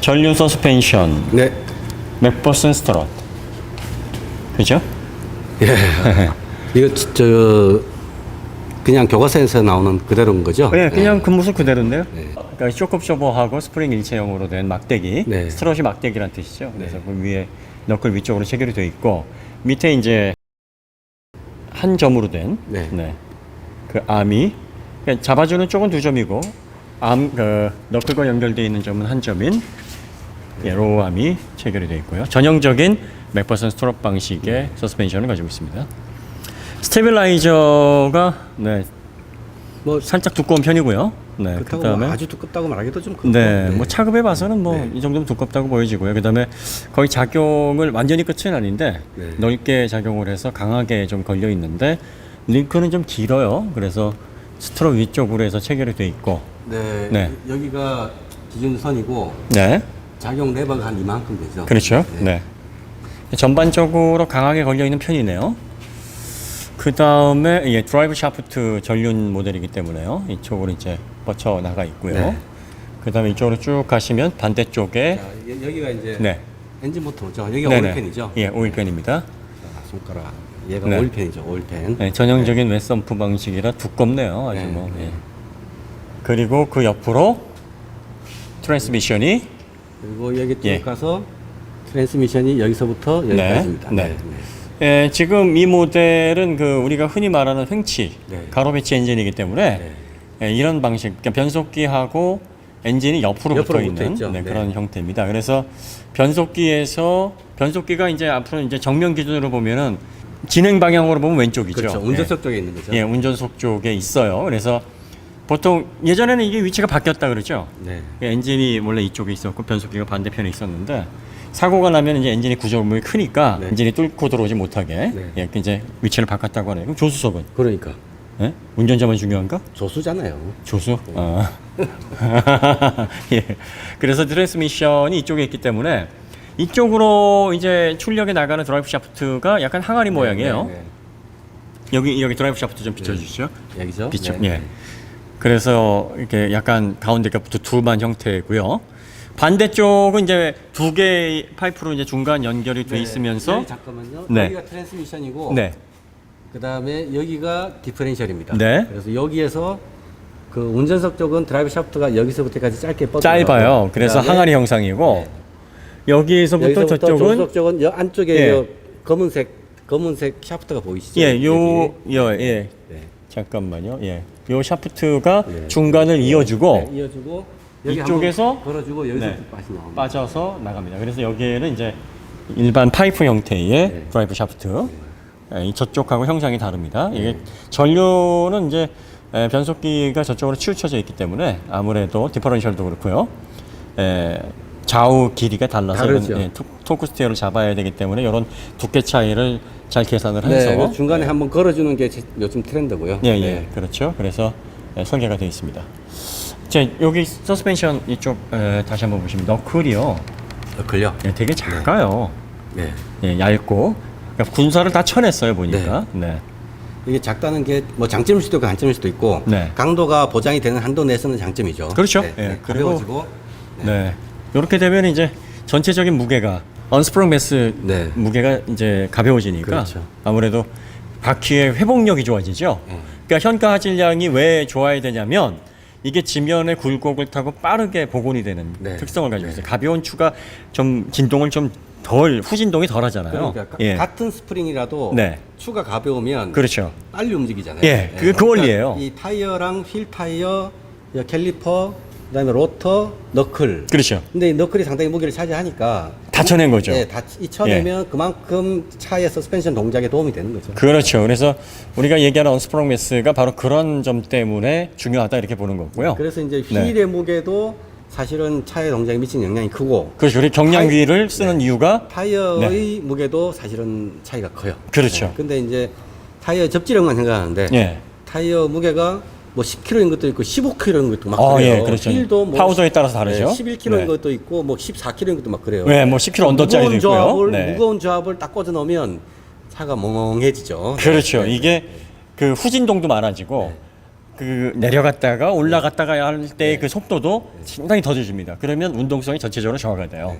전륜 서스펜션, 네. 맥퍼슨 스트럿. 그죠? 예. 이거 그냥 교과서에서 나오는 그대로인 거죠? 네, 그냥 네. 그 모습 그대로인데요. 네. 그러니까 쇼크옵셔버하고 스프링 일체형으로 된 막대기, 네. 스트럿이 막대기란 뜻이죠. 그래서 그 위에 너클 위쪽으로 체결이 되어 있고 밑에 이제 한 점으로 된 네. 그 암이 그러니까 잡아주는 쪽은 두 점이고 너클과 연결되어 있는 점은 한 점인 로우 암이 체결이 되어 있고요. 전형적인 맥퍼슨 스트럿 방식의 서스펜션을 가지고 있습니다. 스테빌라이저가 뭐 살짝 두꺼운 편이고요. 그렇다고 그다음에 아주 두껍다고 말하기도 좀 그렇고. 뭐 차급에 봐서는 뭐 이 정도면 두껍다고 보여지고요. 그다음에 거의 작용을 완전히 끝은 아닌데 넓게 작용을 해서 강하게 좀 걸려 있는데 링크는 좀 길어요. 그래서 스트럿 위쪽으로 해서 체결이 돼 있고. 네. 여기가 기준선이고 네. 작용 레버가 한 이만큼 되죠. 그렇죠. 네. 전반적으로 강하게 걸려 있는 편이네요. 그 다음에 드라이브 샤프트 전륜 모델이기 때문에요. 이쪽으로 이제 뻗쳐 나가 있고요. 네. 그 다음에 이쪽으로 쭉 가시면 반대쪽에 자, 여기가 이제 엔진 모터죠. 여기가 네네. 오일팬이죠. 예, 오일팬입니다. 자, 손가락. 얘가 네. 오일팬이죠. 오일팬. 네, 전형적인 웨썸프 방식이라 두껍네요. 아주 뭐. 예. 그리고 그 옆으로 트랜스미션이 그리고 여기 쭉 가서 트랜스미션이 여기서부터 여기까지입니다. 네. 지금 이 모델은 그 우리가 흔히 말하는 횡치, 가로 배치 엔진이기 때문에 이런 방식, 그러니까 변속기하고 엔진이 옆으로 붙어 있는 그런 형태입니다. 그래서 변속기가 이제 앞으로 이제 정면 기준으로 보면은 진행 방향으로 보면 왼쪽이죠. 그렇죠. 운전석 쪽에 있는 거죠. 예, 운전석 쪽에 있어요. 그래서 보통 예전에는 이게 위치가 바뀌었다 그러죠. 엔진이 원래 이쪽에 있었고 변속기가 반대편에 있었는데 사고가 나면 이제 엔진이 구조물이 크니까 엔진이 뚫고 들어오지 못하게 이렇게 이제 위치를 바꿨다고 하네요. 그럼 조수석은? 그러니까. 예? 운전자만 중요한가? 조수잖아요. 조수? 예. 그래서 트랜스미션이 이쪽에 있기 때문에 이쪽으로 이제 출력에 나가는 드라이브 샤프트가 약간 항아리 모양이에요. 여기 드라이브 샤프트 좀 비춰주시죠. 여기죠? 예. 그래서 이렇게 약간 가운데가 두툼한 형태고요. 반대쪽은 이제 두 개의 파이프로 이제 중간 연결이 돼 있으면서 잠깐만요. 네. 여기가 트랜스미션이고 네. 그다음에 여기가 디퍼렌셜입니다. 네. 그래서 여기에서 그 운전석 쪽은 드라이브 샤프트가 여기서부터까지 짧게 뻗어요. 짧아요. 그래서 항아리 형상이고 여기서부터 저쪽은 조수석 쪽은 여 안쪽에 여 검은색 샤프트가 보이시죠? 잠깐만요. 요 샤프트가 중간을 이어주고 이어주고 이쪽에서 걸어주고 여기서 빠져서 나갑니다. 그래서 여기에는 이제 일반 파이프 형태의 드라이브 샤프트. 저쪽하고 형상이 다릅니다. 이게 전류는 이제 변속기가 저쪽으로 치우쳐져 있기 때문에 아무래도 디퍼런셜도 그렇고요. 좌우 길이가 달라서 토크 스티어를 잡아야 되기 때문에 이런 두께 차이를 잘 계산을 해서 중간에 한번 걸어주는 게 요즘 트렌드고요. 그렇죠. 그래서 설계가 되어 있습니다. 자, 여기 서스펜션 이쪽 다시 한번 보시면 너클이요. 너클요? 되게 작아요. 얇고. 그러니까 군사를 다 쳐냈어요 보니까. 이게 작다는 게 뭐 장점일 수도 있고 단점일 수도 있고 강도가 보장이 되는 한도 내에서는 장점이죠. 그렇죠. 가벼워지고. 이렇게 되면 이제 전체적인 무게가 언스프렁 매스 무게가 이제 가벼워지니까 아무래도 바퀴의 회복력이 좋아지죠. 그러니까 현가 하질량이 왜 좋아야 되냐면 이게 지면의 굴곡을 타고 빠르게 복원이 되는 특성을 가지고 있어요. 가벼운 추가 좀 진동을 좀 후진동이 덜 하잖아요. 그러니까 같은 스프링이라도 추가 가벼우면 빨리 움직이잖아요. 그 원리예요. 이 타이어랑 휠 타이어, 캘리퍼, 그다음에 로터, 너클. 근데 이 너클이 상당히 무게를 차지하니까 다 쳐낸 거죠. 쳐내면 그만큼 차의 서스펜션 동작에 도움이 되는 거죠. 그래서 우리가 얘기하는 언스프렁 매스가 바로 그런 점 때문에 중요하다 이렇게 보는 거고요. 그래서 이제 휠의 무게도 사실은 차의 동작에 미치는 영향이 크고. 우리 경량휠을 쓰는 이유가 타이어의 무게도 사실은 차이가 커요. 근데 이제 타이어 접지력만 생각하는데 타이어 무게가 뭐 10kg인 것도 있고 15kg인 것도 막 그래요. 휠도 뭐 파우더에 따라서 다르죠. 11kg인 것도 있고 뭐 14kg인 것도 막 그래요. 뭐 10kg 언더짜리도 있고요. 무거운 조합을 딱 꽂아 놓으면 차가 멍해지죠. 이게 그 후진동도 많아지고 그 내려갔다가 올라갔다가 할 때 그 속도도 상당히 더뎌집니다. 그러면 운동성이 전체적으로 저하가 돼요.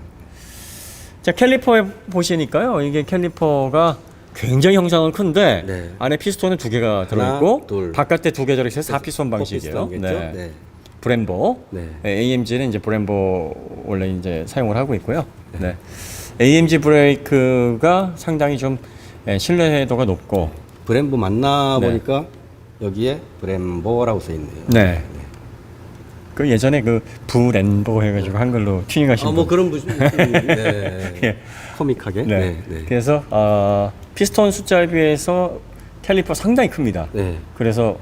자, 캘리퍼에 보시니까요. 이게 캘리퍼가 굉장히 형상은 큰데 안에 피스톤은 2개가 들어있고 바깥에 2개 들어있어서 4피스톤 방식이에요. 네. 브렘보. AMG는 이제 브렘보 원래 이제 사용을 하고 있고요. 네. AMG 브레이크가 상당히 좀 신뢰도가 높고 브렘보 맞나 보니까 여기에 브렘보라고 써 있네요. 네. 그 예전에 그 부렌보 해가지고 한글로 튜닝하신 뭐 그런 무슨 예. 코믹하게. 네. 그래서 피스톤 숫자에 비해서 캘리퍼 상당히 큽니다. 그래서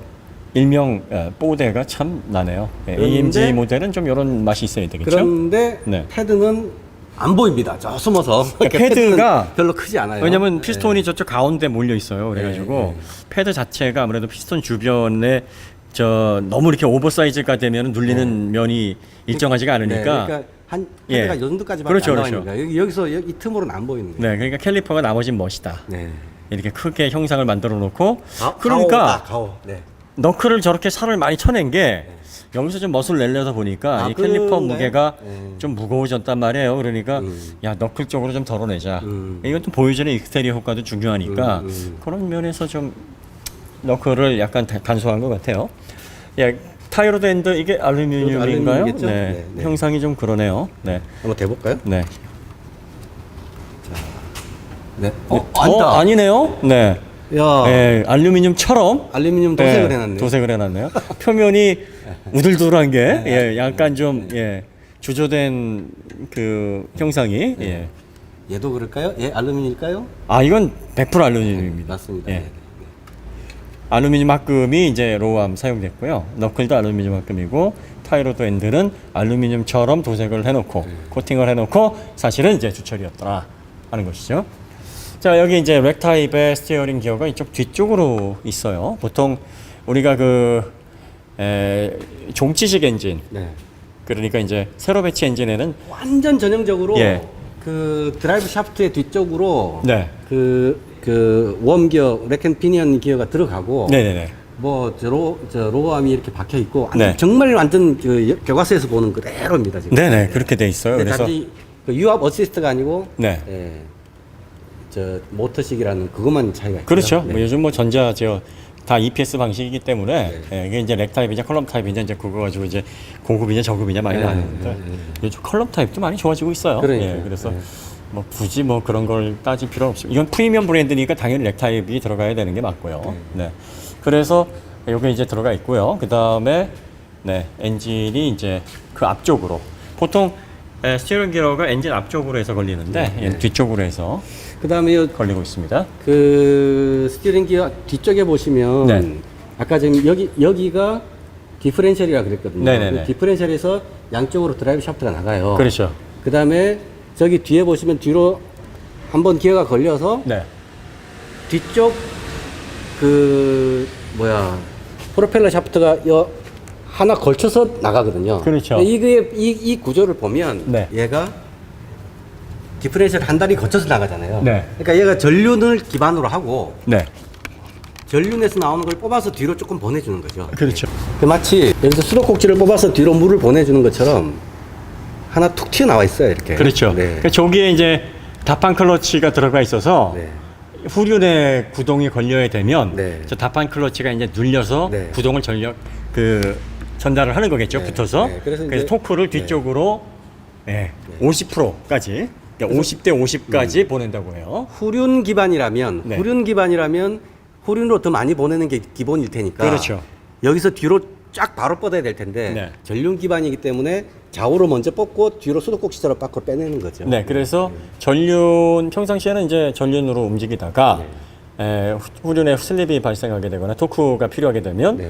일명 뽀대가 참 나네요. AMG 모델은 좀 이런 맛이 있어야 되겠죠. 그런데 패드는 안 보입니다. 저 숨어서. 패드가 별로 크지 않아요. 왜냐면 피스톤이 저쪽 가운데 몰려 있어요. 그래가지고 패드 자체가 아무래도 피스톤 주변에 너무 이렇게 오버사이즈가 되면 눌리는 면이 일정하지가 않으니까. 그러니까 한 패드가 요 정도까지밖에 그렇죠, 안 나와있는 여기서 이 틈으로는 안 보이는 거예요. 네, 그러니까 캘리퍼가 나머진 멋이다. 이렇게 크게 형상을 만들어 놓고 그러니까 가오. 너클을 저렇게 살을 많이 쳐낸 게 여기서 좀 멋을 내려다 보니까 이 캘리퍼 무게가 좀 무거워졌단 말이에요. 그러니까 야, 너클 쪽으로 좀 덜어내자. 이건 좀 보여주는 익스테리어 효과도 중요하니까 그런 면에서 좀 너클을 약간 간소한 것 같아요. 야, 타이로드 엔드 이게 알루미늄인가요? 네. 형상이 좀 그러네요. 네. 한번 대볼까요? 네. 아니다. 아니네요. 네. 야. 네, 알루미늄처럼 알루미늄 도색을 해놨네요. 도색을 해놨네요. 표면이 우들두들한 게 약간 좀 주조된 그 형상이. 얘도 그럴까요? 알루미늄일까요? 이건 100% 알루미늄입니다. 맞습니다. 알루미늄 합금이 이제 로우암 사용됐고요. 너클도 알루미늄 합금이고 타이로드 엔드는 알루미늄처럼 도색을 해놓고 코팅을 해놓고 사실은 이제 주철이었더라 하는 것이죠. 자, 여기 이제 렉 타입의 스티어링 기어가 이쪽 뒤쪽으로 있어요. 보통 우리가 종치식 엔진, 그러니까 이제 세로 배치 엔진에는 완전 전형적으로 그 드라이브 샤프트의 뒤쪽으로 그 웜기어, 렉앤 피니언 기어가 들어가고 뭐 저 로어암이 이렇게 박혀 있고 정말 완전 그 교과서에서 보는 그대로입니다 지금. 그렇게 돼 있어요. 그래서 단지 그 유압 어시스트가 아니고 저 모터식이라는 그것만 차이가 있죠. 그렇죠. 뭐 요즘 뭐 전자 제어 다 EPS 방식이기 때문에 이게 이제 렉 타입이냐 컬럼 타입이냐 이제 그거 가지고 이제 고급이냐 저급이냐 많이 나뉘는데 요즘 컬럼 타입도 많이 좋아지고 있어요. 그래서 뭐 굳이 뭐 그런 걸 따질 필요 없습니다. 이건 프리미엄 브랜드니까 당연히 렉 타입이 들어가야 되는 게 맞고요. 그래서 요게 이제 들어가 있고요. 그 다음에 엔진이 이제 그 앞쪽으로 보통 스티어링 기어가 엔진 앞쪽으로 해서 걸리는데 뒤쪽으로 해서 그 다음에 걸리고 있습니다. 그 스티어링 기어 뒤쪽에 보시면 아까 지금 여기가 디퍼렌셜이라 그랬거든요. 그 디퍼렌셜에서 양쪽으로 드라이브 샤프트가 나가요. 그렇죠. 그 다음에 저기 뒤에 보시면 뒤로 한번 기어가 걸려서 뒤쪽 프로펠러 샤프트가 하나 걸쳐서 나가거든요. 그렇죠. 이 구조를 보면 얘가 디퍼렌셜 한 다리 거쳐서 나가잖아요. 그러니까 얘가 전륜을 기반으로 하고 전륜에서 나오는 걸 뽑아서 뒤로 조금 보내주는 거죠. 그렇죠. 마치 여기서 수도꼭지를 뽑아서 뒤로 물을 보내주는 것처럼 하나 툭 튀어나와 있어요. 이렇게. 그렇죠. 그러니까 저기에 이제 다판 클러치가 들어가 있어서 후륜에 구동이 걸려야 되면 저 다판 클러치가 이제 눌려서 구동을 전달을 하는 거겠죠. 붙어서. 그래서 토크를 뒤쪽으로 50%까지 그러니까 50대 50까지 보낸다고 해요. 후륜 기반이라면 후륜으로 더 많이 보내는 게 기본일 테니까. 그렇죠. 여기서 뒤로 쫙 바로 뻗어야 될 텐데 전륜 기반이기 때문에 좌우로 먼저 뽑고 뒤로 수도꼭지처럼 밖으로 빼내는 거죠. 그래서 전륜 평상시에는 이제 전륜으로 움직이다가 후륜에 슬립이 발생하게 되거나 토크가 필요하게 되면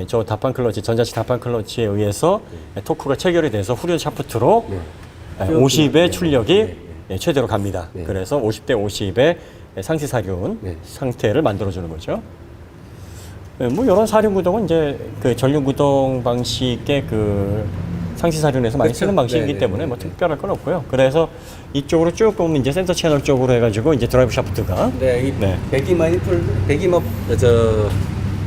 저 다판 클러치, 전자식 다판 클러치에 의해서 토크가 체결이 돼서 후륜 샤프트로 50의 출력이 최대로 갑니다. 그래서 50대 50의 상시 사륜 상태를 만들어주는 거죠. 뭐 이런 사륜 구동은 이제 그 전륜 구동 방식의 그 상시 사륜에서 많이 쓰는 방식이기 때문에 뭐 특별할 건 없고요. 그래서 이쪽으로 쭉 보면 이제 센터 채널 쪽으로 해가지고 이제 드라이브 샤프트가 배기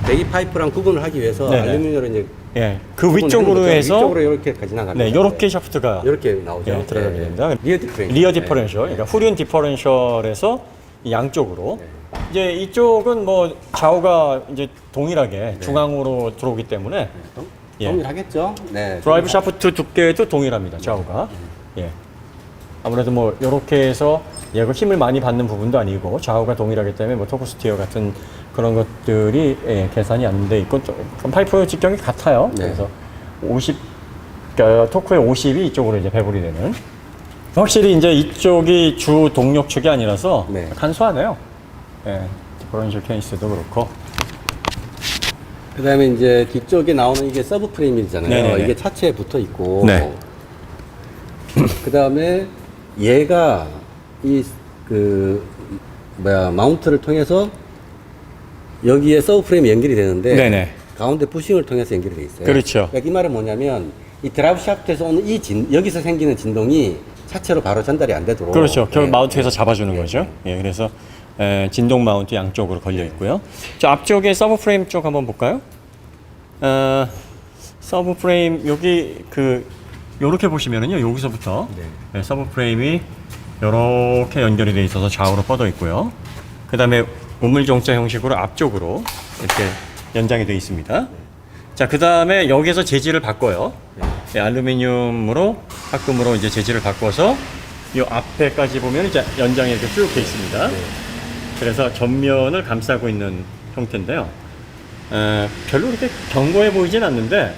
배기 파이프랑 구분을 하기 위해서 네네. 알루미늄으로 이제 예, 그 위쪽으로 해서 위쪽으로 이렇게까지 나가는 네, 이렇게 샤프트가 이렇게 나오죠. 예, 들어가게 됩니다. 리어 디퍼런셜. 리어 디퍼런셜, 그러니까 후륜 디퍼런셜에서 이 양쪽으로 이제 이쪽은 뭐 좌우가 이제 동일하게 중앙으로 들어오기 때문에 예. 동일하겠죠. 네. 드라이브 샤프트 두께도 동일합니다. 좌우가. 예. 아무래도 뭐 이렇게 해서 얘가 힘을 많이 받는 부분도 아니고 좌우가 동일하기 때문에 뭐 토크 스티어 같은 그런 것들이 예, 계산이 안 돼 있고 파이프 직경이 같아요. 네. 그래서 50 토크의 50이 이쪽으로 이제 배분이 되는. 확실히 이제 이쪽이 주 동력 축이 아니라서 네. 간소하네요. 예. 디퍼런셜 케이스도 그렇고. 그다음에 이제 뒤쪽에 나오는 이게 서브 프레임이잖아요. 네네네. 이게 차체에 붙어 있고. 네. 그다음에 얘가 이 마운트를 통해서 여기에 서브 프레임이 연결이 되는데 네네. 가운데 부싱을 통해서 연결이 돼 있어요. 그렇죠. 그러니까 이 말은 뭐냐면 이 드라이브 샤프트에서 오는 여기서 생기는 진동이 차체로 바로 전달이 안 되도록. 그렇죠. 결국 네. 마운트에서 잡아주는 거죠. 예, 그래서 진동 마운트 양쪽으로 걸려 있고요. 저 앞쪽에 서브 프레임 쪽 한번 볼까요? 서브 프레임 여기 요렇게 보시면은요. 여기서부터 네. 서브 프레임이 요렇게 연결이 돼 있어서 좌우로 뻗어 있고요. 그다음에 우물종자 형식으로 앞쪽으로 이렇게 연장이 되어 있습니다. 자, 그다음에 여기서 재질을 바꿔요. 네, 알루미늄으로 합금으로 이제 재질을 바꿔서 이 앞에까지 보면 이제 연장이 이렇게 쭉 돼 있습니다. 그래서 전면을 감싸고 있는 형태인데요. 별로 그렇게 견고해 보이진 않는데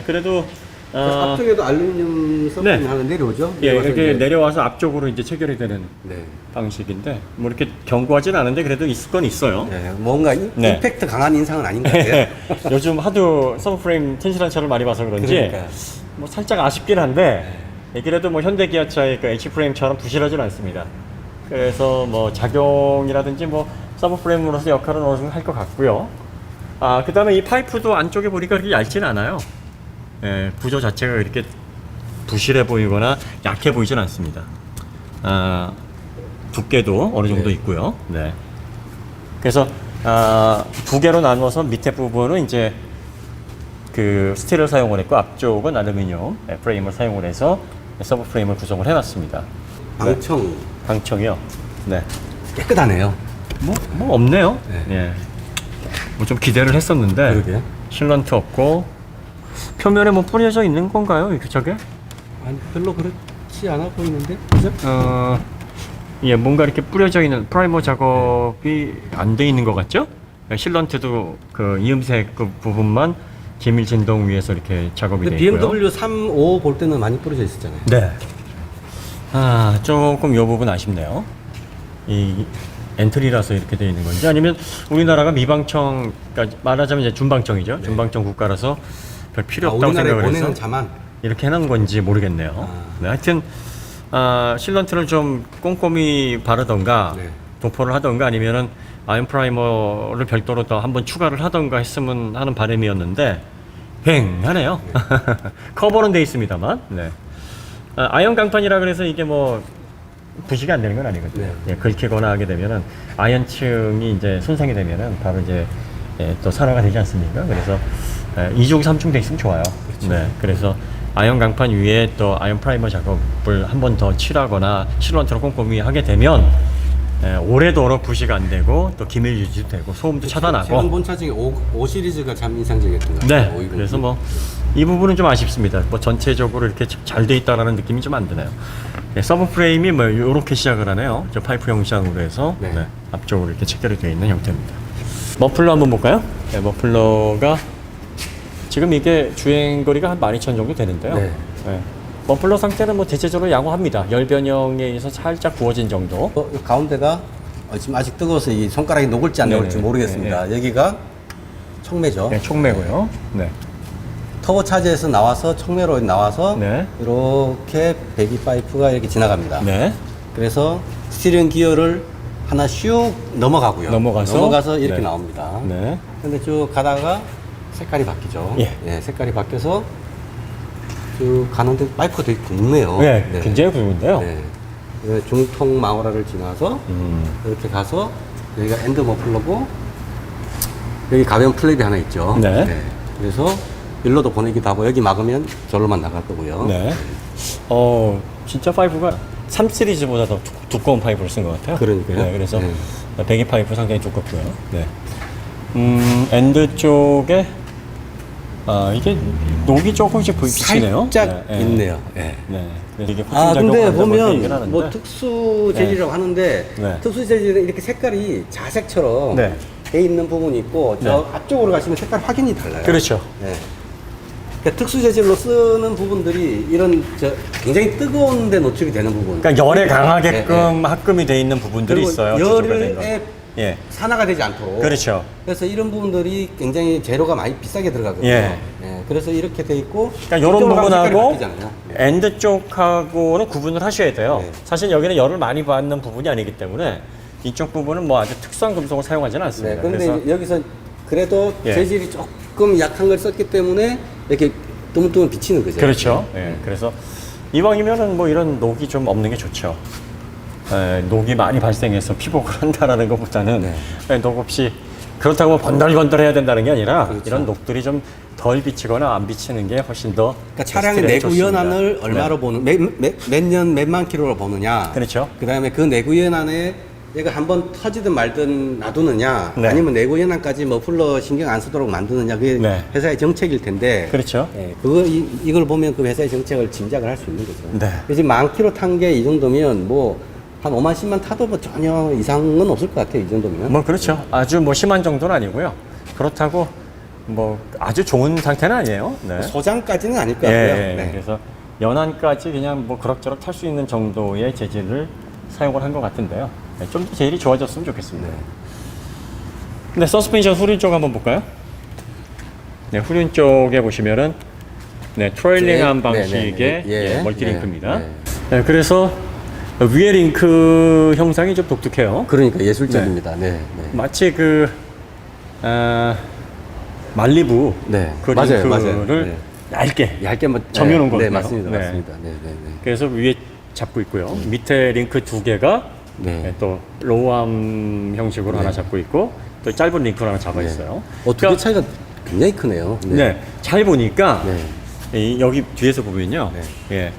그래도 앞쪽에도 알루미늄 서브프레임 네. 하나 내려오죠? 예, 내려와서 이렇게 이제- 내려와서 앞쪽으로 이제 체결이 되는 네. 방식인데 뭐 이렇게 견고하진 않은데 그래도 있을 건 있어요. 네, 뭔가 네. 임팩트 강한 인상은 아닌 것 같아요. 요즘 하도 서브프레임 텐실한 차를 많이 봐서 그런지 그러니까. 뭐 살짝 아쉽긴 한데 그래도 뭐 현대 기아차의 그 H프레임처럼 부실하진 않습니다. 그래서 뭐 작용이라든지 뭐 서브프레임으로서 역할은 어느 정도 할 것 같고요. 그 다음에 이 파이프도 안쪽에 보니까 그렇게 얇진 않아요. 예, 구조 자체가 이렇게 부실해 보이거나 약해 보이진 않습니다. 두께도 어느 정도 네. 있고요. 네. 그래서 두 개로 나눠서 밑에 부분은 이제 그 스틸을 사용을 했고 앞쪽은 알루미늄 프레임을 사용을 해서 서브 프레임을 구성을 해놨습니다. 방청 방청이요. 네. 깨끗하네요. 뭐 없네요. 네. 예. 뭐 좀 기대를 했었는데 그러게. 실런트 없고 표면에 뭐 뿌려져 있는 건가요? 이렇게 저게? 아니 별로 그렇지 않아 보이는데, 그죠? 예, 뭔가 이렇게 뿌려져 있는 프라이머 작업이 안 돼 있는 것 같죠? 실런트도 그 이음색 그 부분만 기밀 진동 위에서 이렇게 작업이 근데 돼 있고요. BMW 3.5 볼 때는 많이 뿌려져 있었잖아요. 네. 조금 이 부분 아쉽네요. 이 엔트리라서 이렇게 되어 있는 건지 아니면 우리나라가 미방청, 그러니까 말하자면 이제 준방청이죠. 준방청 국가라서 별 필요 없다고 우리나라에 생각을 보내는 해서 자만. 이렇게 해놓은 건지 모르겠네요. 네, 하여튼 실런트를 좀 꼼꼼히 바르던가 네. 도포를 하던가 아니면은 아이언 프라이머를 별도로 더 한번 추가를 하던가 했으면 하는 바람이었는데 휑하네요. 커버는 돼 있습니다만. 네. 아이언 강판이라 그래서 이게 뭐 부식이 안 되는 건 아니거든요. 네. 예, 긁히거나 하게 되면은 아이언층이 이제 손상이 되면은 바로 이제 또 산화가 되지 않습니까? 그래서 2중 3중 돼 있으면 좋아요. 그렇죠. 네. 그래서 아이언 강판 위에 또 아이언 프라이머 작업을 한 번 더 칠하거나 실런트로 꼼꼼히 하게 되면 오래도록 부식 안 되고 또 기밀 유지도 되고 소음도 차단하고. 최근 본차 중에 5 시리즈가 참 인상적이었던 것 같아요. 네. 그래서 뭐 이 부분은 좀 아쉽습니다. 뭐 전체적으로 이렇게 잘 돼 있다라는 느낌이 좀 안 드네요. 네, 서브 프레임이 뭐 이렇게 시작을 하네요. 저 파이프 형상으로 해서 네. 네, 앞쪽으로 이렇게 체결이 되어 있는 형태입니다. 머플러 한번 볼까요? 네, 머플러가 지금 이게 주행 거리가 한 12,000 정도 되는데요. 네. 네. 머플러 상태는 뭐 대체적으로 양호합니다. 열 변형에 의해서 살짝 부어진 정도. 가운데가 지금 아직 뜨거워서 이 손가락이 녹을지 안 녹을지 네네. 모르겠습니다. 여기가 촉매죠. 네, 촉매고요. 네. 터보 차지에서 나와서 촉매로 나와서 네. 이렇게 배기 파이프가 이렇게 지나갑니다. 네. 그래서 스티어링 기어를 하나 슉 넘어가고요. 넘어가서 이렇게 네. 나옵니다. 네. 근데 쭉 가다가 색깔이 바뀌죠. 예. 색깔이 바뀌어서 쭉 가는데 파이프가 되게 굵네요. 네, 굉장히 굵은데요. 네. 그래서 중통 마우라를 지나서 이렇게 가서 여기가 엔드 머플러고 여기 가변 플랩이 하나 있죠. 네. 네. 그래서 일로도 보내기도 하고 여기 막으면 저로만 나갈 거고요. 네. 진짜 파이프가 3 시리즈보다 더 두꺼운 파이프를 쓴 것 같아요. 그러니까요. 네, 그래서 네. 배기 파이프 상당히 두껍고요. 네. 엔드 쪽에 이게 녹이 조금씩 비치네요. 살짝 네, 있네요. 네. 네. 그래서 이게 근데 보면 얘기를 하는데. 뭐 특수 재질이라고 하는데 네. 특수 재질은 이렇게 색깔이 자색처럼 네. 돼 있는 부분이 있고 저 네. 앞쪽으로 가시면 색깔 확연히 달라요. 그렇죠. 네. 그러니까 특수 재질로 쓰는 부분들이 이런 굉장히 뜨거운 데 노출이 되는 부분. 그러니까 열에 강하게끔 네. 합금이 돼 있는 부분들이 그리고 있어요. 지적이 된 거. 열에 예. 산화가 되지 않도록. 그렇죠. 그래서 이런 부분들이 굉장히 재료가 많이 비싸게 들어가거든요. 예. 그래서 이렇게 돼 있고. 그러니까 이런 이쪽으로 가면 색깔이 부분하고 바뀌잖아요. 엔드 쪽하고는 구분을 하셔야 돼요. 네. 사실 여기는 열을 많이 받는 부분이 아니기 때문에 이쪽 부분은 뭐 아주 특수한 금속을 사용하지는 네. 않습니다. 그런데 그래서 여기서 그래도 예. 재질이 조금 약한 걸 썼기 때문에 이렇게 뜨문뜨문 비치는 거죠. 그렇죠. 예. 그래서 이왕이면은 뭐 이런 녹이 좀 없는 게 좋죠. 녹이 많이 발생해서 피복을 한다라는 것보다는 녹 없이 그렇다고 뭐 번들번들해야 된다는 게 아니라 그렇죠. 이런 녹들이 좀 덜 비치거나 안 비치는 게 훨씬 더 그러니까 차량의 스트레스 내구 연한을 좋습니다. 얼마로 보는 몇 년 몇만 킬로로 보느냐. 그렇죠. 그다음에 그 내구 연한에 얘가 한번 터지든 말든 놔두느냐, 네. 아니면 내구 연한까지 머플러 신경 안 쓰도록 만드느냐, 그게 네. 회사의 정책일 텐데. 그렇죠. 이걸 보면 그 회사의 정책을 짐작을 할 수 있는 거죠. 네. 그래서 만 킬로 탄 게 이 정도면 뭐 한 5만 10만 타도 뭐 전혀 이상은 없을 것 같아요. 이 정도면. 뭐 그렇죠. 아주 뭐 심한 정도는 아니고요. 그렇다고 뭐 아주 좋은 상태는 아니에요. 네. 소장까지는 아닐 것 예, 같고요. 예. 네. 그래서 연안까지 그냥 뭐 그럭저럭 탈 수 있는 정도의 재질을 사용을 한 것 같은데요. 네, 좀 더 재질이 좋아졌으면 좋겠습니다. 네, 서스펜션 후륜 쪽 한번 볼까요? 네, 후륜 쪽에 보시면은 네, 트레일링한 방식의 멀티링크입니다. 네, 그래서 위에 링크 형상이 좀 독특해요. 그러니까 예술적입니다. 네. 네. 마치 그 말리부 그 맞아요, 링크를 얇게 얇게 점여놓은 거예요. 네, 맞습니다. 네. 맞습니다. 네, 네, 네. 그래서 위에 잡고 있고요. 밑에 링크 두 개가 또 로우암 형식으로 하나 잡고 있고 또 짧은 링크로 하나 잡아 있어요. 두 개 차이가 굉장히 크네요. 네, 잘 보니까 여기 뒤에서 보면요. 예.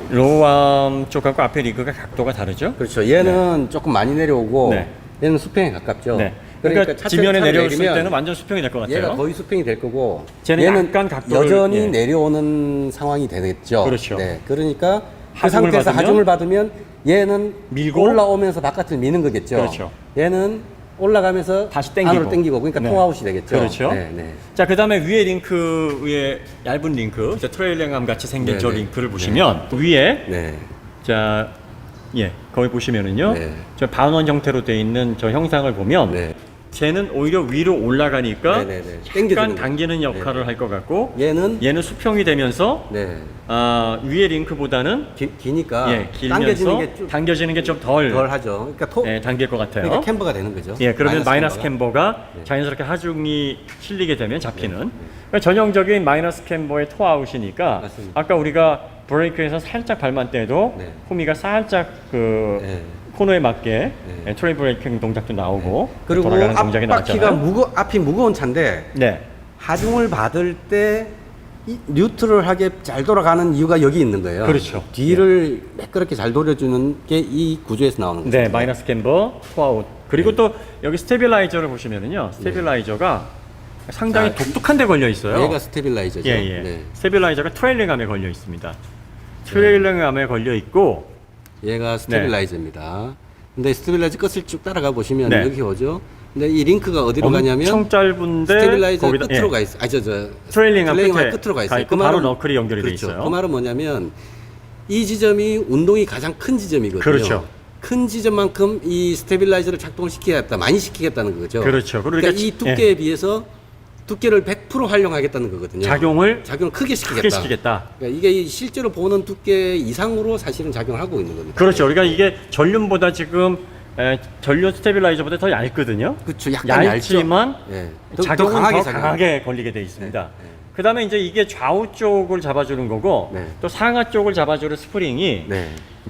로우암 쪽하고 앞에 링크가 각도가 다르죠? 그렇죠. 얘는 조금 많이 내려오고 얘는 수평에 가깝죠. 그러니까 지면에 내려올 때는 완전 수평이 될 것 같아요. 얘가 거의 수평이 될 거고 얘는 약간 각도를 여전히 내려오는 상황이 되겠죠. 그렇죠. 네. 그러니까 그 하중을 상태에서 받으면 하중을 받으면 얘는 밀고 올라오면서 바깥을 미는 거겠죠. 그렇죠. 얘는 올라가면서 다시 당기고. 안으로 당기고 그러니까 통아웃이 되겠죠. 그렇죠. 네, 네. 자, 그다음에 위에 링크 위에 얇은 링크, 트레일링함 같이 생긴 저 링크를 보시면 위에 자, 예, 거기 보시면은요. 저 반원 형태로 되어 있는 저 형상을 보면 쟤는 오히려 위로 올라가니까 약간 당기는 역할을 할 것 같고 얘는 수평이 되면서 위에 링크보다는 기니까 길면서 당겨지는 게 좀 덜 하죠. 그러니까 당길 것 같아요. 그러니까 캠버가 되는 거죠. 예, 그러면 마이너스 캠버가 자연스럽게 하중이 실리게 되면 잡히는 그러니까 전형적인 마이너스 캠버의 토아웃이니까 맞습니다. 아까 우리가 브레이크에서 살짝 밟을 때도 호미가 살짝 그 코너에 맞게 트레이 브레이킹 동작도 나오고 그리고 돌아가는 동작이 앞바퀴가 나왔잖아요. 앞이 무거운 차인데 하중을 받을 때 뉴트럴하게 잘 돌아가는 이유가 여기 있는 거예요. 그렇죠. 뒤를 매끄럽게 잘 돌려주는 게 이 구조에서 나오는 거죠. 네, 마이너스 캠버, 토아웃. 그리고 또 여기 스테빌라이저를 보시면은요, 스테빌라이저가 상당히 독특한 데 걸려 있어요. 얘가 스테빌라이저죠. 스테빌라이저가 트레일링암에 걸려 있습니다. 트레일링암에 걸려 있고 얘가 스테빌라이저입니다. 근데 스테빌라이저 끝을 쭉 따라가 보시면 여기 오죠. 근데 이 링크가 어디로 가냐면 엄청 짧은데 스테빌라이저 거기다, 끝으로 가 있어. 트레일링암 끝으로 가 있어요. 그 바로 너클이 연결이 돼 그렇죠. 있어요. 그 말은 뭐냐면 이 지점이 운동이 가장 큰 지점이거든요. 그렇죠. 큰 지점만큼 이 스테빌라이저를 작동을 시키겠다, 많이 시키겠다는 거죠. 그렇죠. 그러니까 이 두께에 비해서 두께를 100% 활용하겠다는 거거든요. 작용을 크게 시키겠다. 그러니까 이게 실제로 보는 두께 이상으로 사실은 작용하고 있는 겁니다. 그렇죠. 그러니까 이게 전륜보다 지금 전륜 스테빌라이저보다 더 얇거든요. 그렇죠. 약간 얇지만 작용은 더 작용. 강하게 걸리게 돼 있습니다. 그 다음에 이제 이게 좌우 쪽을 잡아주는 거고 또 상하 쪽을 잡아주는 스프링이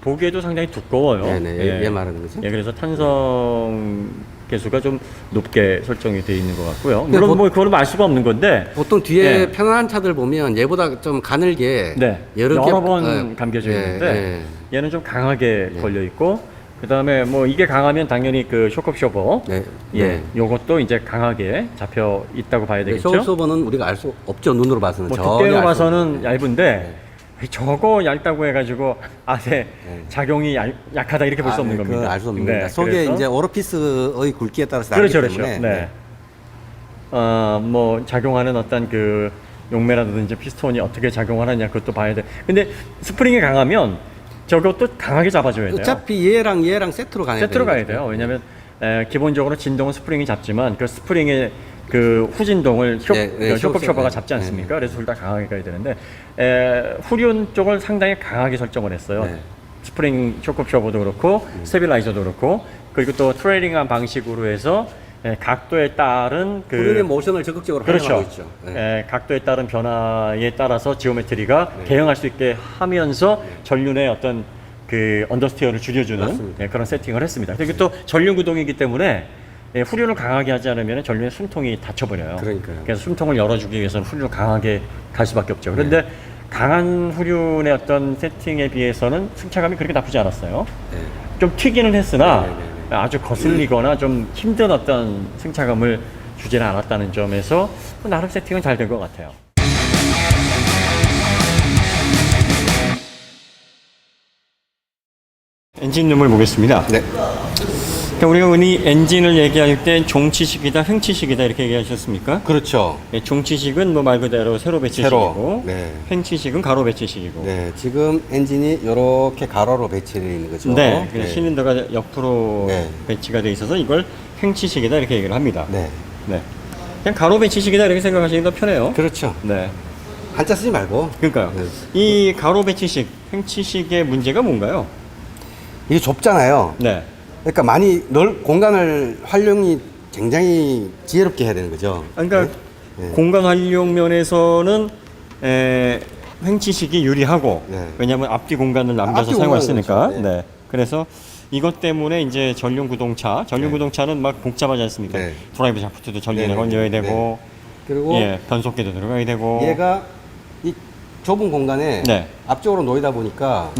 보기에도 상당히 두꺼워요. 얘 말하는 거죠. 그래서 탄성 개수가 좀 높게 설정이 되어 있는 것 같고요. 물론 뭐 그거는 알 수가 없는 건데 보통 뒤에 편안한 차들 보면 얘보다 좀 가늘게 여러 번 감겨져 있는데 얘는 좀 강하게 걸려 있고 그다음에 뭐 이게 강하면 당연히 그 쇼크옵셔버 요것도 이제 강하게 잡혀 있다고 봐야 되겠죠. 쇼크옵셔버는 우리가 알 수 없죠. 눈으로 봐서는. 뭐 두께로 봐서는 얇은데 저거 얇다고 해가지고 안에 작용이 약하다 이렇게 볼 수 없는 겁니다. 알 수 없는 겁니다. 속에 이제 오르피스의 굵기에 따라서 다르기 때문에. 뭐 작용하는 어떤 그 용매라든지 피스톤이 어떻게 작용하느냐 그것도 봐야 돼. 근데 스프링이 강하면 저것도 강하게 잡아줘야 돼요. 어차피 얘랑 세트로 가야 돼요. 왜냐하면 기본적으로 진동은 스프링이 잡지만 그 스프링의 그 후진동을 쇼크옵셔버가 잡지 않습니까? 그래서 둘 다 강하게 가야 되는데 후륜 쪽을 상당히 강하게 설정을 했어요. 스프링 쇼크옵셔버도 그렇고 스테빌라이저도 그렇고 그리고 또 트레일링한 방식으로 해서 각도에 따른 그 후륜의 모션을 적극적으로 활용하고 있죠. 각도에 따른 변화에 따라서 지오메트리가 대응할 수 있게 하면서 전륜의 어떤 그 언더스티어를 줄여주는 그런 세팅을 했습니다. 그리고 또 전륜 구동이기 때문에 후륜을 강하게 하지 않으면 전륜의 숨통이 닫혀버려요. 그래서 숨통을 열어주기 위해서는 후륜을 강하게 갈 수밖에 없죠. 그런데 강한 후륜의 어떤 세팅에 비해서는 승차감이 그렇게 나쁘지 않았어요. 좀 튀기는 했으나 아주 거슬리거나 좀 힘든 어떤 승차감을 주지는 않았다는 점에서 나름 세팅은 잘 된 것 같아요. 엔진룸을 보겠습니다. 그러니까 우리가 흔히 엔진을 얘기할 때 종치식이다, 횡치식이다 이렇게 얘기하셨습니까? 그렇죠. 종치식은 뭐 말 그대로 세로 배치식이고, 횡치식은 가로 배치식이고. 지금 엔진이 이렇게 가로로 배치되어 있는 거죠. 실린더가 옆으로 배치가 되어 있어서 이걸 횡치식이다 이렇게 얘기를 합니다. 그냥 가로 배치식이다 이렇게 생각하시기 더 편해요. 그렇죠. 한자 쓰지 말고. 그러니까요. 이 가로 배치식, 횡치식의 문제가 뭔가요? 이게 좁잖아요. 그러니까 많이 공간을 활용이 굉장히 지혜롭게 해야 되는 거죠. 그러니까 공간 활용 면에서는 횡치식이 유리하고 왜냐하면 앞뒤 공간을 남겨서 사용할 수 있으니까. 그래서 이것 때문에 이제 전륜 구동차는 막 복잡하지 않습니까? 드라이브 샤프트도 전륜에 걸려야 되고, 그리고 변속기도 들어가야 되고. 얘가 이 좁은 공간에 앞쪽으로 놓이다 보니까.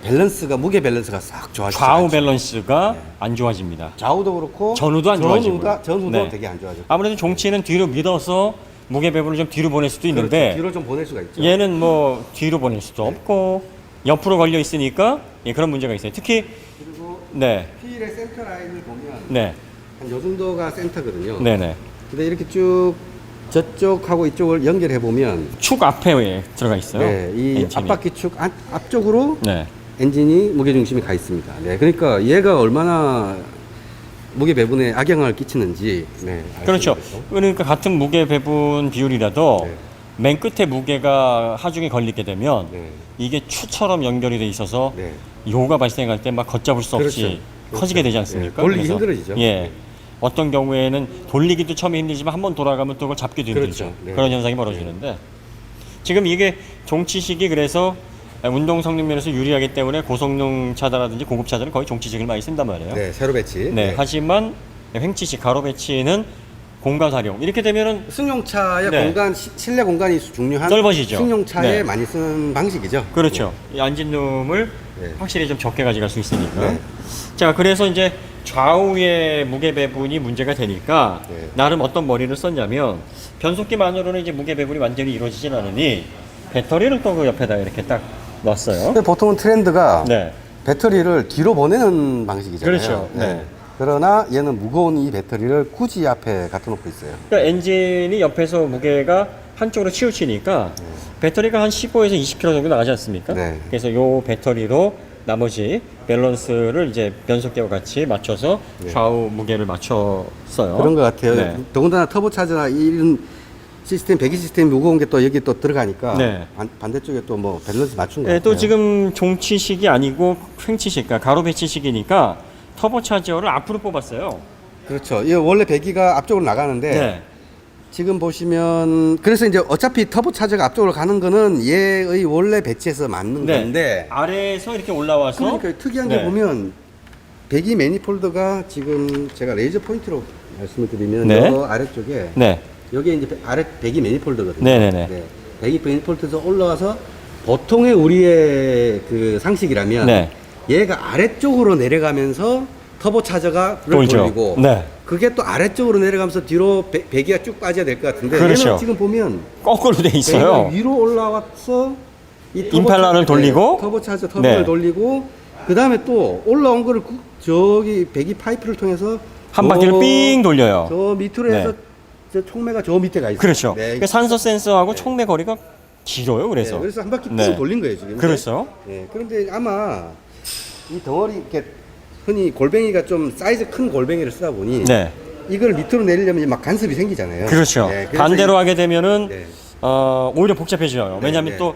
밸런스가 무게 밸런스가 싹 좋아지죠. 좌우 밸런스가 안 좋아집니다. 좌우도 그렇고 전후도 안 좋아지고. 전후도 되게 안 좋아져. 아무래도 종치는 뒤로 밀어서 무게 배분을 좀 뒤로 보낼 수도 있는데 뒤로 좀 보낼 수가 있죠. 얘는 뭐 뒤로 보낼 수도 없고 옆으로 걸려 있으니까 그런 문제가 있어요. 특히 그리고 휠의 센터 라인을 보면 한 요 정도가 센터거든요. 근데 이렇게 쭉 저쪽하고 이쪽을 연결해 보면 축 앞에 들어가 있어요. 이 엔진이. 앞바퀴 축 앞쪽으로 엔진이 무게중심이 가 있습니다. 그러니까 얘가 얼마나 무게 배분에 악영향을 끼치는지 그렇죠. 그러니까 같은 무게 배분 비율이라도 맨 끝에 무게가 하중에 걸리게 되면 이게 추처럼 연결이 돼 있어서 요가 발생할 때 막 걷잡을 수 없이 커지게 되지 않습니까? 돌리기 힘들어지죠. 어떤 경우에는 돌리기도 처음에 힘들지만 한번 돌아가면 또 그걸 잡기도 힘들죠. 그런 현상이 벌어지는데 지금 이게 종치식이 그래서 운동 성능 면에서 유리하기 때문에 고성능 차다라든지 고급 차들은 거의 종치식을 많이 쓴단 말이에요. 세로 배치. 하지만 횡치식, 가로 배치는 공간 활용. 이렇게 되면은 승용차의 공간, 실내 공간이 중요한 넓어지죠. 승용차에 많이 쓰는 방식이죠. 그렇죠. 이 엔진룸을 확실히 좀 적게 가져갈 수 있으니까. 자, 그래서 이제 좌우의 무게 배분이 문제가 되니까 나름 어떤 머리를 썼냐면 변속기만으로는 이제 무게 배분이 완전히 이루어지진 않으니 배터리를 또 그 옆에다 이렇게 딱 놨어요. 근데 보통은 트렌드가 배터리를 뒤로 보내는 방식이잖아요. 그렇죠. 그러나 얘는 무거운 이 배터리를 굳이 앞에 갖다 놓고 있어요. 그러니까 엔진이 옆에서 무게가 한쪽으로 치우치니까 배터리가 한 15에서 20kg 정도 나가지 않습니까? 그래서 이 배터리로 나머지 밸런스를 이제 변속기와 같이 맞춰서 좌우 무게를 맞췄어요. 그런 것 같아요. 더군다나 터보차저나 이런 시스템, 배기 시스템이 무거운 게 또 여기 또 들어가니까 반대쪽에 또 뭐 밸런스 맞춘 거 같아요. 또 지금 종치식이 아니고 횡치식, 그러니까 가로 배치식이니까 터보차저를 앞으로 뽑았어요. 그렇죠. 이 원래 배기가 앞쪽으로 나가는데 지금 보시면 그래서 이제 어차피 터보차저가 앞쪽으로 가는 거는 얘의 원래 배치에서 맞는 건데 아래에서 이렇게 올라와서 그러니까 특이한 게 보면 배기 매니폴드가 지금 제가 레이저 포인트로 말씀을 드리면 네. 저 아래쪽에 네. 여기 이제 아래 배기 매니폴드거든요. 네네네. 네. 배기 매니폴드에서 올라와서 보통의 우리의 그 상식이라면 네. 얘가 아래쪽으로 내려가면서 터보 차저가 돌죠. 돌리고 네. 그게 또 아래쪽으로 내려가면서 뒤로 배기가 쭉 빠져야 될 것 같은데 그렇죠. 얘는 지금 보면 거꾸로 돼 있어요. 배기가 위로 올라와서 이 터보 임팔라를 돌리고 터보 차저 터보를 네. 돌리고 그 다음에 또 올라온 거를 저기 배기 파이프를 통해서 한 바퀴를 삥 돌려요. 저 밑으로 해서 네. 저 총매가 저 밑에 가 있어요. 그렇죠. 네. 그 산소 센서하고 총매 거리가 길어요. 그래서. 네, 그래서 한 바퀴 삥 네. 돌린 거예요 지금. 그렇죠. 네, 그런데 아마 이 덩어리 이렇게 흔히 골뱅이가 좀 사이즈 큰 골뱅이를 쓰다 보니 네. 이걸 밑으로 내리려면 막 간섭이 생기잖아요. 그렇죠. 네, 그래서 반대로 하게 되면은 네. 오히려 복잡해져요. 네, 왜냐하면 네. 또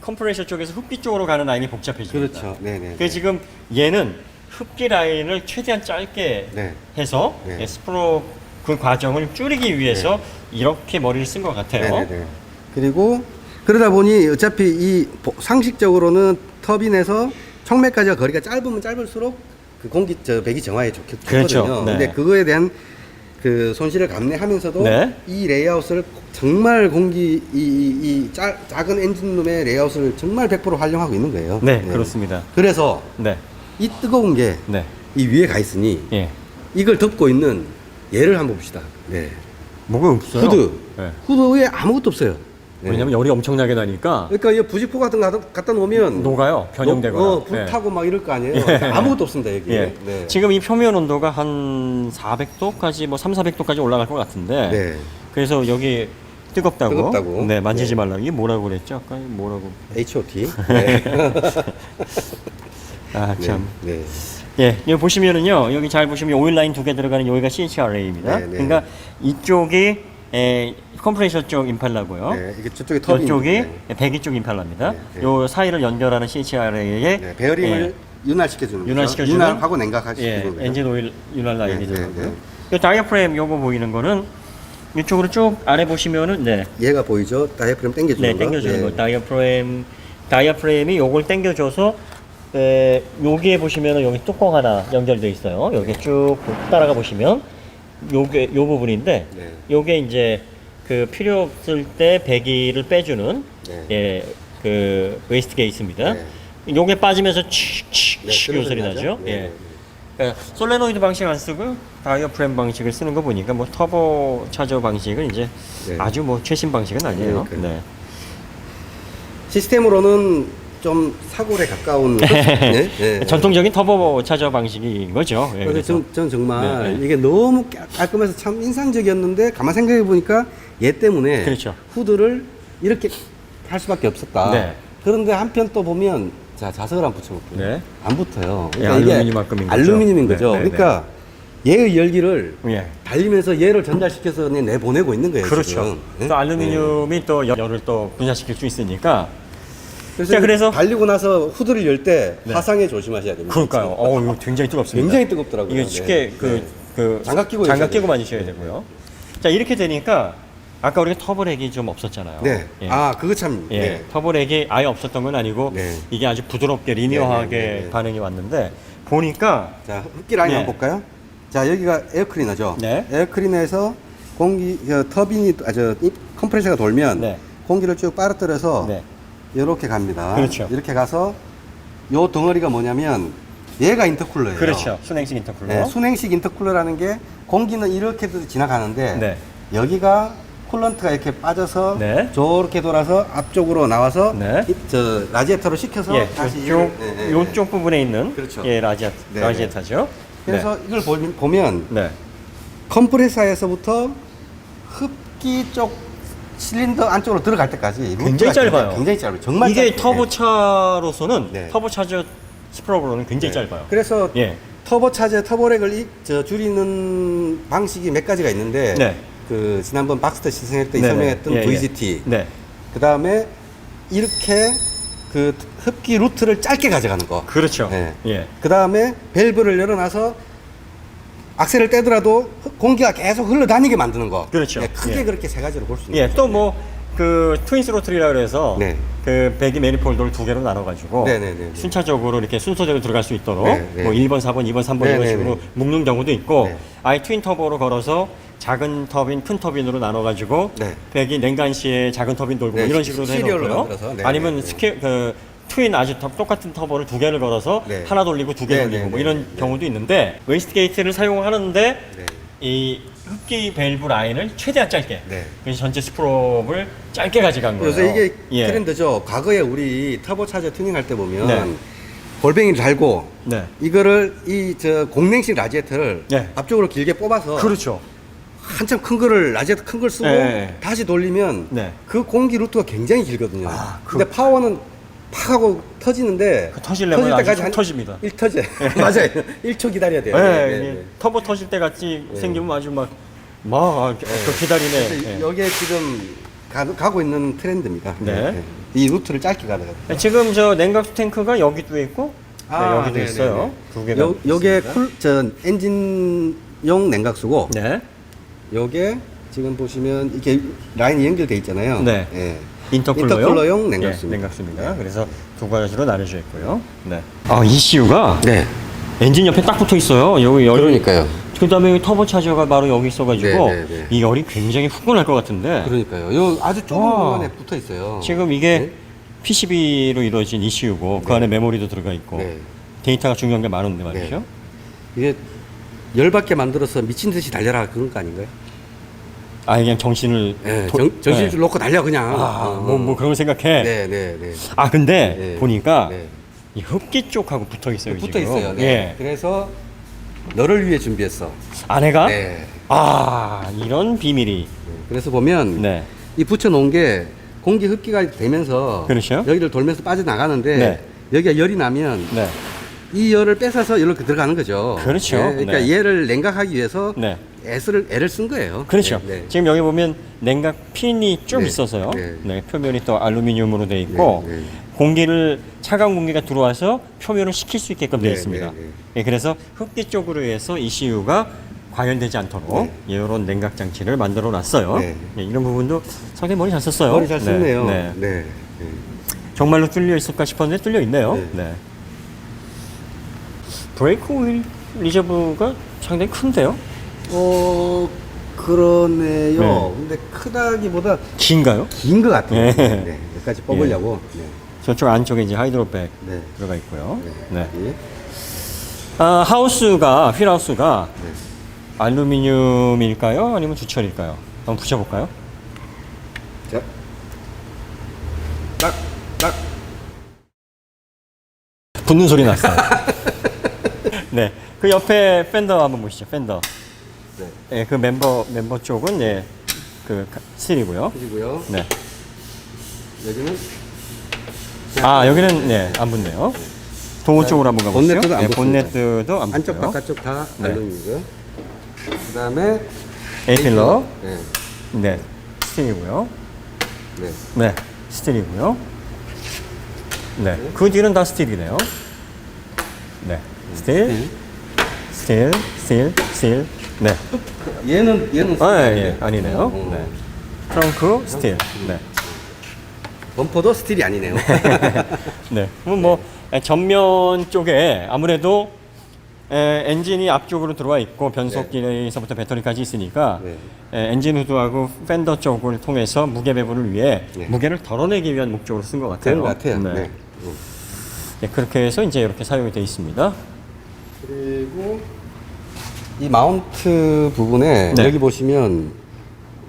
컴프레셔 쪽에서 흡기 쪽으로 가는 라인이 복잡해집니다. 그렇죠. 네네. 그래서 지금 얘는 흡기 라인을 최대한 짧게 네. 해서 네. 스프로 그 과정을 줄이기 위해서 이렇게 머리를 쓴 것 같아요. 네네네. 그리고 그러다 보니 어차피 이 상식적으로는 터빈에서 청매까지가 거리가 짧으면 짧을수록 그 배기 정화에 좋거든요. 그렇죠. 네. 근데 그거에 대한 그 손실을 감내하면서도 네. 이 레이아웃을 정말 작은 엔진룸의 레이아웃을 정말 100% 활용하고 있는 거예요. 네, 그렇습니다. 그래서 네. 이 뜨거운 게 이 네. 위에 가 있으니 예. 이걸 덮고 있는 얘를 한번 봅시다. 네. 뭐가 없어요? 후드. 네. 후드에 아무것도 없어요. 네. 왜냐면 열이 엄청나게 나니까 그러니까 이 부직포 같은 거 갖다 놓으면 녹아요. 변형되거나. 불타고 막 이럴 거 아니에요. 예. 아무것도 없습니다 여기. 예. 네. 지금 이 표면 온도가 한 400도까지 뭐 3,400도까지 올라갈 것 같은데. 네. 그래서 여기 뜨겁다고. 네, 만지지 네. 말라고. 이게 뭐라고 그랬죠? 아까 뭐라고? H.O.T. 네. 아, 참. 네. 네. 예, 여기 보시면은요. 여기 잘 보시면 오일 라인 두 개 들어가는 여기가 CHRA입니다. 네, 네. 그러니까 이쪽이 컴프레셔 쪽 임팔라고요. 네. 이게 저쪽에 터빈. 이쪽이 네. 배기 쪽 임팔라입니다. 네, 네. 요 사이를 연결하는 CHRA의 네. 베어링을 윤활시켜주는 거죠. 윤활시켜주는 윤활하고 냉각시키는 거죠. 엔진 오일 윤활 라인이 네, 네, 들어가고요. 네. 이 다이어프램 요거 보이는 거는 이쪽으로 쭉 아래 보시면은 얘가 보이죠? 다이어프램 당겨주는 거. 당겨주는 거. 다이어프램이 요걸 당겨줘서 여기에 보시면은 여기 뚜껑 하나 연결돼 있어요. 여기 쭉 따라가 보시면 요게 요 부분인데 네. 요게 이제 그 필요 없을 때 배기를 빼주는 네. 그 웨이스트 게이트입니다. 네. 요게 빠지면서 칙칙칙 요 소리 나죠. 네. 예. 그러니까 솔레노이드 방식 안 쓰고 다이어프램 방식을 쓰는 거 보니까 뭐 터보 차저 방식은 이제 네. 아주 뭐 최신 방식은 아니에요. 네, 네. 시스템으로는 좀 사골에 가까운 네? 네. 전통적인 터보 차저 방식인 거죠. 예, 그래서 전 정말 네, 네. 이게 너무 깔끔해서 참 인상적이었는데 가만 생각해 보니까 얘 때문에 그렇죠. 후드를 이렇게 할 수밖에 없었다. 네. 그런데 한편 또 보면 자 자석을 한번 붙여볼게요. 네. 안 붙어요. 예, 알루미늄만큼인 거죠. 알루미늄인 네, 거죠. 네, 네. 그러니까 얘의 열기를 예. 달리면서 얘를 전달시켜서 그냥 내보내고 있는 거예요. 그렇죠. 지금. 네? 또 알루미늄이 또 열을 또 분산시킬 수 있으니까. 그래서, 자, 그래서 달리고 나서 후드를 열 때 네. 화상에 조심하셔야 됩니다. 그럴까요? 이거 굉장히 뜨겁습니다. 굉장히 뜨겁더라고요. 이게 쉽게 네. 장갑 끼고 장갑 끼고 있어야 만지셔야 되고요. 자, 이렇게 되니까 아까 우리가 터보렉이 좀 없었잖아요. 네. 예. 아, 그거 참. 예. 네. 터보렉이 아예 없었던 건 아니고 네. 이게 아주 부드럽게 리니어하게 네, 네, 네. 반응이 왔는데 보니까 자, 흡기 라인 네. 한번 볼까요? 자, 여기가 에어클리너죠. 네. 에어클리너에서 터빈이, 컴프레셔가 돌면 네. 공기를 쭉 빨아들여서 네. 이렇게 갑니다. 그렇죠. 이렇게 가서 요 덩어리가 뭐냐면 얘가 인터쿨러예요. 그렇죠. 순행식 인터쿨러. 네, 순행식 인터쿨러라는 게 공기는 이렇게 지나가는데 네. 여기가 쿨런트가 이렇게 빠져서 네. 저렇게 돌아서 앞쪽으로 나와서 네. 라지에터로 식혀서 예, 다시 요쪽 부분에 있는 그렇죠. 예, 네, 라지에타죠. 그래서 이걸 보면 네. 컴프레서에서부터 흡기 쪽 실린더 안쪽으로 들어갈 때까지 굉장히 짧아요. 굉장히 짧아요. 정말 이게 짧아요. 터보차로서는 네. 터보차저 스프로브로는 굉장히 네. 짧아요. 그래서 예. 터보차저 터보렉을 줄이는 방식이 몇 가지가 있는데 네. 그 지난번 박스터 시승할 때 네네. 설명했던 예, 예. VGT 네. 그 다음에 이렇게 그 흡기 루트를 짧게 가져가는 거. 그렇죠. 네. 예. 그 다음에 밸브를 열어놔서 악셀을 떼더라도 공기가 계속 흘러다니게 만드는 거. 그렇죠. 네, 크게 예. 그렇게 세 가지로 볼 수 있는 예. 거죠. 또 뭐 그 트윈 스로틀이라 그래서 네. 그 배기 매니폴드를 두 개로 나눠가지고 네네네. 순차적으로 이렇게 순서대로 들어갈 수 있도록 네. 뭐 1번, 4번, 2번, 3번 이런 네네네. 식으로 묶는 경우도 있고 네. 아예 트윈 터보로 걸어서 작은 터빈, 큰 터빈으로 나눠가지고 네. 배기 냉간시에 작은 터빈 돌고 네, 이런 식으로 시리얼로 해놓고요. 만들어서. 네, 아니면 네, 네. 그 트윈 아주 똑같은 터보를 두 개를 걸어서 네. 하나 돌리고 두 개 네, 돌리고 네, 뭐 네, 이런 네. 경우도 있는데 웨이스트 게이트를 사용하는데 네. 이 흡기 밸브 라인을 최대한 짧게 네. 그래서 전체 스프롭을 짧게 가져간 거예요. 요새 이게 예. 트렌드죠. 과거에 우리 터보차저 튜닝할 때 보면 네. 골뱅이를 달고 네. 이거를 이 저 공랭식 라지에터를 네. 앞쪽으로 길게 뽑아서 그렇죠. 한참 큰 거를 라지에터 큰 걸 쓰고 네. 다시 돌리면 네. 그 공기 루트가 굉장히 길거든요. 아, 근데 파워는 팍 하고 터지는데 그 터지려면 아주 쭉 터집니다. 1터져. 맞아요. 1초 기다려야 돼요. 네, 이게 터보 터질 때 같이 생기면 아주 막 기다리네. 그래서 예. 여기에 지금 가고 있는 트렌드입니다. 네. 이 루트를 짧게 가는 거예요. 지금 저 냉각수 탱크가 여기도 있고 네, 여기도 있어요. 두 개가. 요게 있습니다. 엔진용 냉각수고 네. 요게 지금 보시면 이게 라인이 연결돼 있잖아요. 네. 예. 인터쿨러용 냉각수입니다. 냉각수입니다. 그래서 두 가지로 나눠져 있고요. 네. 아, ECU가 네. 엔진 옆에 딱 붙어 있어요. 여기 열이. 그러니까요. 그다음에 터보 차저가 바로 여기 있어가지고 네, 네, 네. 이 열이 굉장히 후끈할 것 같은데 그러니까요. 요 아주 좁은 와. 공간에 붙어 있어요. 지금 이게 네. PCB로 이루어진 ECU고 그 네. 안에 메모리도 들어가 있고 네. 데이터가 중요한 게 많은데 말이죠. 네. 이게 열받게 만들어서 미친 듯이 달려라 그런 거 아닌가요? 아, 그냥 정신을 네, 도- 정신줄 놓고 달려 그냥. 뭐 그런 거 생각해. 네, 네, 네. 아, 근데 네. 보니까 네. 이 흡기 쪽하고 붙어 있어요. 붙어 지금. 있어요. 네. 예. 그래서 너를 위해 준비했어. 아내가 네. 아, 이런 비밀이. 그래서 보면 네. 이 붙여 놓은 게 공기 흡기가 되면서 그렇죠. 여기를 돌면서 빠져나가는데 네. 여기가 열이 나면 네. 이 열을 뺏어서 이렇게 들어가는 거죠. 그렇죠. 네, 그러니까 네. 얘를 냉각하기 위해서 네. 애를 쓴 거예요. 그렇죠. 네, 네. 지금 여기 보면 냉각 핀이 쭉 네. 있어서요. 네. 네. 표면이 또 알루미늄으로 되어 있고 네, 네. 공기를 차가운 공기가 들어와서 표면을 식힐 수 있게끔 되어 네, 있습니다. 네, 네. 예, 그래서 흡기 쪽으로 해서 ECU가 과열되지 않도록 이런 냉각 장치를 만들어 놨어요. 네. 예, 이런 부분도 상당히 머리 잘 썼어요. 머리 잘 썼네요. 네. 네. 네. 정말로 뚫려 있을까 싶었는데 뚫려 있네요. 네. 네. 브레이크 오일 리저브가 상당히 큰데요? 그러네요. 네. 근데 크다기보다 긴가요? 긴 것 같아요. 네. 네. 여기까지 뽑으려고. 네. 저쪽 안쪽에 이제 하이드로백 네. 들어가 있고요. 네. 네. 예. 아, 휠하우스가 네. 알루미늄일까요? 아니면 주철일까요? 한번 붙여볼까요? 자. 딱. 붙는 소리 났어요. 네. 그 옆에 팬더 한번 보시죠. 팬더. 네. 예, 그 멤버 쪽은 예, 그 스틸이고요. 그리고요. 네. 여기는 아, 여기는 네, 안 붙네요. 동호 쪽으로 한번 가보시죠. 본네트도 안 네, 붙습니다. 본네트도 안 안쪽 붙고요. 바깥쪽 다 네. 알루미늄이고요. 그다음에 A필러. 네. 네. 스틸이고요. 네. 네. 스틸이고요. 네. 그 뒤는 다 스틸이네요. 네. 스틸. 네. 얘는 아, 예. 아니네요. 네. 트렁크, 스틸. 네. 범퍼도 스틸이 아니네요. 네. 그럼 뭐 전면 쪽에 아무래도 엔진이 앞쪽으로 들어와 있고 변속기에서부터 배터리까지 있으니까 네. 엔진 후드하고 팬더 쪽을 통해서 무게 배분을 위해 네. 무게를 덜어내기 위한 목적으로 쓴 것 같아요. 그런 것 같아요. 네. 네. 네, 그렇게 해서 이제 이렇게 사용이 되어 있습니다. 그리고 이 마운트 부분에 네. 여기 보시면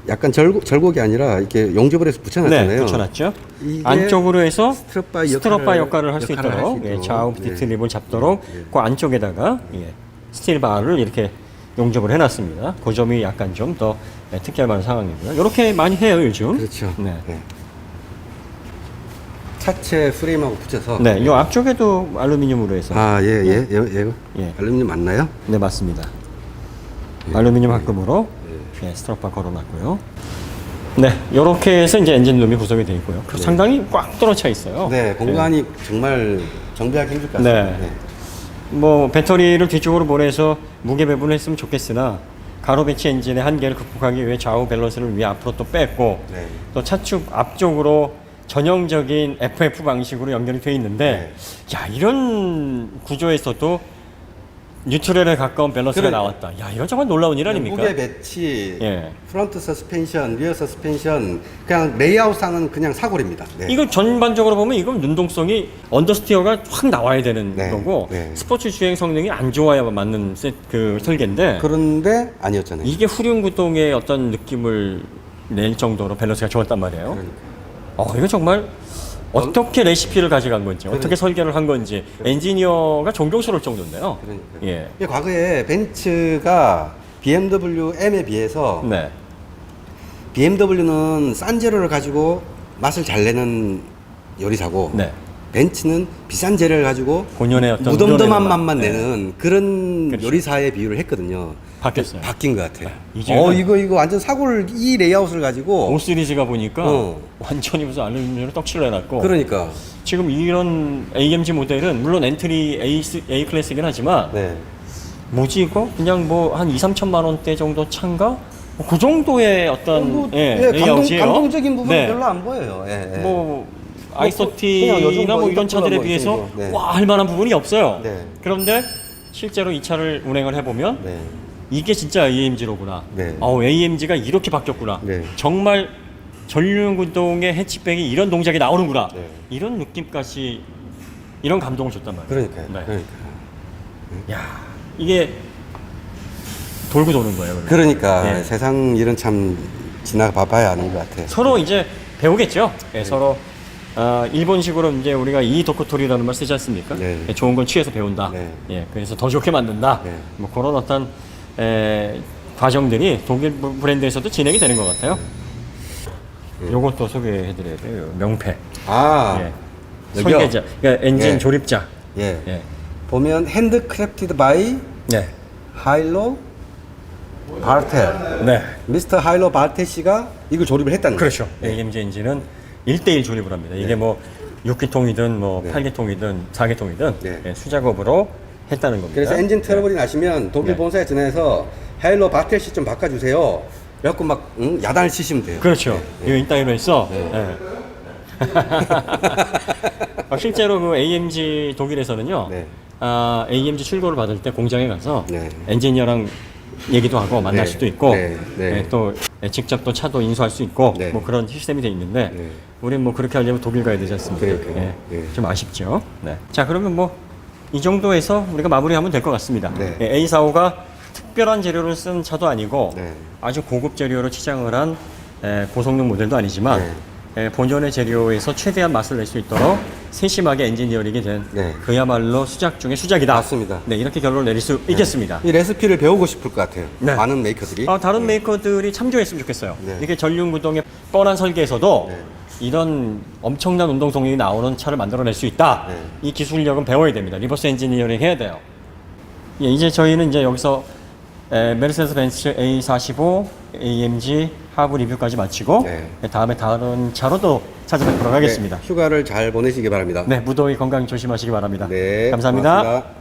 약간 절곡이 아니라 이렇게 용접을 해서 붙여놨잖아요. 네, 붙여놨죠. 이게 안쪽으로 해서 스트럿바 역할을 할 수 있도록 예, 좌우 디틀립을 잡도록 그 안쪽에다가 예, 스틸 바를 이렇게 용접을 해놨습니다. 그 점이 약간 좀 더 특이할 만한 상황이고요. 이렇게 많이 해요 요즘. 그렇죠. 네. 네. 차체 프레임하고 붙여서. 네, 이 앞쪽에도 알루미늄으로 해서. 얘 예. 알루미늄 맞나요? 네, 맞습니다. 알루미늄 합금으로 예, 스트럿바 걸어놨고요. 네, 이렇게 해서 이제 엔진룸이 구성이 되어 있고요. 상당히 꽉 들어차 있어요. 네, 공간이 정말 정비하기 힘들 것 같습니다. 네. 뭐 배터리를 뒤쪽으로 보내서 무게 배분을 했으면 좋겠으나 가로 배치 엔진의 한계를 극복하기 위해 좌우 밸런스를 위해 앞으로 또 뺐고 네. 또 차축 앞쪽으로 전형적인 FF 방식으로 연결이 돼 있는데, 야, 이런 구조에서도 뉴트럴에 가까운 밸런스가 나왔다. 야, 이건 정말 놀라운 일 아닙니까? 무게 배치, 프론트 서스펜션, 리어 서스펜션, 그냥 레이아웃상은 그냥 사골입니다. 네. 이거 전반적으로 보면 이건 능동성이 언더스티어가 확 나와야 되는 거고, 스포츠 주행 성능이 안 좋아야 맞는 그 설계인데, 그런데 아니었잖아요. 이게 후륜 구동의 어떤 느낌을 낼 정도로 밸런스가 좋았단 말이에요. 이거 정말 어떻게 레시피를 가져간 건지, 어떻게 설계를 한 건지 엔지니어가 존경스러울 정도인데요. 예. 과거에 벤츠가 BMW M에 비해서 BMW는 싼 재료를 가지고 맛을 잘 내는 요리사고 벤츠는 비싼 재료를 가지고 본연의 어떤 무덤덤한 맛만 내는 그런 요리사의 비유를 했거든요. 바뀌었어요. 바뀐 것 같아요. 이거 완전 사골 이 레이아웃을 가지고 5 시리즈가 보니까 완전히 무슨 알루미늄으로 떡칠을 해놨고. 그러니까 지금 이런 AMG 모델은 물론 엔트리 A 클래스이긴 하지만 뭐지 이거 그냥 뭐 한 2, 3천만 원대 정도 차인가? 그 정도의 어떤 레이아웃이에요. 감동적인 부분은 별로 안 보여요. 뭐 i30나 뭐 이런 차들에 비해서 와 할만한 부분이 없어요. 그런데 실제로 이 차를 운행을 해보면 이게 진짜 AMG로구나. AMG가 이렇게 바뀌었구나. 정말 전륜구동의 해치백이 이런 동작이 나오는구나. 이런 느낌까지, 이런 감동을 줬단 말이에요. 그러니까요. 야, 이게 돌고 도는 거예요. 그러니까 세상 일은 참 지나봐야 하는 것 같아요. 서로 이제 배우겠죠. 서로 일본식으로 이제 우리가 이 도코토리라는 말 쓰지 않습니까? 좋은 건 취해서 배운다. 그래서 더 좋게 만든다. 뭐 그런 어떤 과정들이 독일 브랜드에서도 진행이 되는 것 같아요. 요것도 소개해드려야 돼요. 명패. 설계자, 그러니까 엔진 조립자. 보면 핸드크래프티드 바이 하일로 바르텔. 미스터 하일로 바르텔 씨가 이걸 조립을 했다는 거죠. 그렇죠. AMG 엔진은 1대1 조립을 합니다. 이게 뭐 6기통이든 뭐 8기통이든 4기통이든 수작업으로 했다는 겁니다. 그래서 엔진 트러블이 나시면 독일 본사에 전화해서 하일로 바르텔 씨 좀 바꿔주세요. 그래갖고 막 야단을 치시면 돼요. 그렇죠. 이거 이따위로 했어. 실제로 그 AMG 독일에서는요. AMG 출고를 받을 때 공장에 가서 엔지니어랑 얘기도 하고 만날 수도 있고 또 직접 또 차도 인수할 수 있고 뭐 그런 시스템이 돼 있는데 우리는 뭐 그렇게 하려면 독일 가야 되지 않습니까? 좀 아쉽죠. 자, 그러면 뭐 이 정도에서 우리가 마무리하면 될 것 같습니다. A45가 특별한 재료를 쓴 차도 아니고 아주 고급 재료로 치장을 한 고성능 모델도 아니지만 본연의 재료에서 최대한 맛을 낼 수 있도록 세심하게 엔지니어링이 된 그야말로 수작 중에 수작이다. 맞습니다. 이렇게 결론을 내릴 수 있겠습니다. 이 레시피를 배우고 싶을 것 같아요. 많은 메이커들이. 다른 메이커들이 참조했으면 좋겠어요. 이게 전륜구동의 뻔한 설계에서도 이런 엄청난 운동 성능이 나오는 차를 만들어낼 수 있다. 이 기술력은 배워야 됩니다. 리버스 엔지니어링 해야 돼요. 이제 저희는 이제 여기서 메르세데스 벤츠 A45, AMG 하부 리뷰까지 마치고 다음에 다른 차로 또 찾아뵙도록 하겠습니다. 휴가를 잘 보내시기 바랍니다. 무더위 건강 조심하시기 바랍니다. 감사합니다. 고맙습니다.